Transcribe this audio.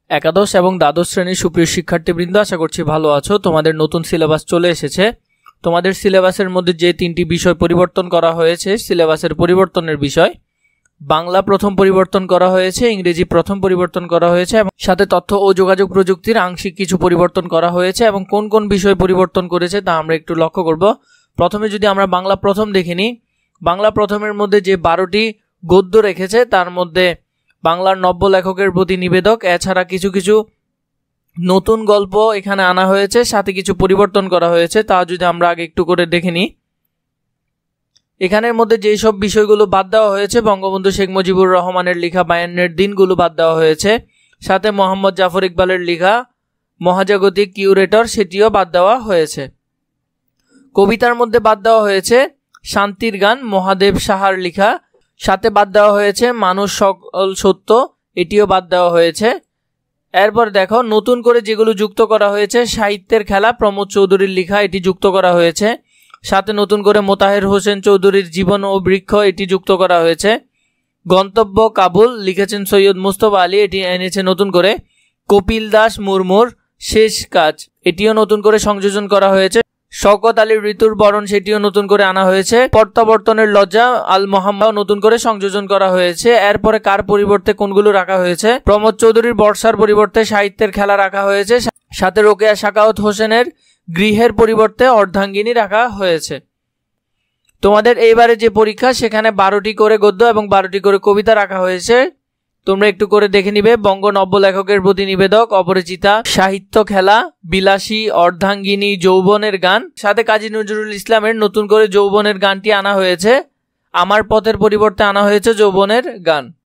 একাদশ এবং দ্বাদশ শ্রেণীর সুপ্রিয় শিক্ষার্থীবৃন্দ, আশা করছি ভালো আছো। তোমাদের নতুন সিলেবাস চলে এসেছে। তোমাদের সিলেবাসের মধ্যে যে তিনটি বিষয় পরিবর্তন করা হয়েছে, সিলেবাসের পরিবর্তনের বিষয়, বাংলা প্রথম পরিবর্তন করা হয়েছে, ইংরেজি প্রথম পরিবর্তন করা হয়েছে এবং সাথে তথ্য ও যোগাযোগ প্রযুক্তির আংশিক কিছু পরিবর্তন করা হয়েছে। এবং কোন কোন বিষয় পরিবর্তন করেছে তা আমরা একটু লক্ষ্য করব। প্রথমে যদি আমরা বাংলা প্রথম দেখে নিই, বাংলা প্রথমের মধ্যে যে 12টি গদ্য রেখেছে তার মধ্যে বাংলার নব্য লেখকের প্রতি নিবেদক, এছাড়া কিছু কিছু নতুন গল্প এখানে আনা হয়েছে, সাথে কিছু পরিবর্তন করা হয়েছে। তা যদি আমরা আগে একটু করে দেখে নিই, এখানের মধ্যে যেই সব বিষয়গুলো বাদ দেওয়া হয়েছে, বঙ্গবন্ধু শেখ মুজিবুর রহমানের লেখা 52 দিনগুলো বাদ দেওয়া হয়েছে, সাথে মোহাম্মদ জাফর ইকবালের লেখা মহাজাগতিক কিউরেটর সেটিও বাদ দেওয়া হয়েছে। কবিতার মধ্যে বাদ দেওয়া হয়েছে শান্তির গান মহাদেব সাহার লেখা, সাথে বাদ দেওয়া হয়েছে মানুষ সকল সত্য, এটিও বাদ দেওয়া হয়েছে। এরপর দেখো নতুন করে যেগুলো যুক্ত করা হয়েছে, সাহিত্যের খেলা প্রমোদ চৌধুরীর লেখা, এটি যুক্ত করা হয়েছে। সাথে নতুন করে মোতাহের হোসেন চৌধুরীর জীবন ও বৃক্ষ, এটি যুক্ত করা হয়েছে। গন্তব্য কাবুল লিখেছেন সৈয়দ মুস্তফা আলী, এটি এনেছে নতুন করে। কপিল দাস মুর্মুর শেষ কাজ, এটিও নতুন করে সংযোজন করা হয়েছে। শওকত আলীর ঋতুর বরণ, সেটিও নতুন করে আনা হয়েছে। প্রত্যাবর্তনের লজ্জা আল মোহাম্মদ নতুন করে সংযোজন করা হয়েছে। এরপরে কার পরিবর্তে কোনগুলো রাখা হয়েছে, প্রমোদ চৌধুরীর বর্ষার পরিবর্তে সাহিত্যের খেলা রাখা হয়েছে, সাথে রোকেয়া সাখাওয়াত হোসেনের গৃহের পরিবর্তে অর্ধাঙ্গিনী রাখা হয়েছে। তোমাদের এইবারে যে পরীক্ষা, সেখানে 12টি করে গদ্য এবং 12টি করে কবিতা রাখা হয়েছে। তোমরা একটু করে দেখে নিবে। বঙ্গ নব্য লেখকের প্রতি নিবেদক, অপরিচিতা, সাহিত্য খেলা, বিলাসী, অর্ধাঙ্গিনী, যৌবনের গান, সাথে কাজী নজরুল ইসলামের নতুন করে যৌবনের গানটি আনা হয়েছে। আমার পথের পরিবর্তে আনা হয়েছে যৌবনের গান।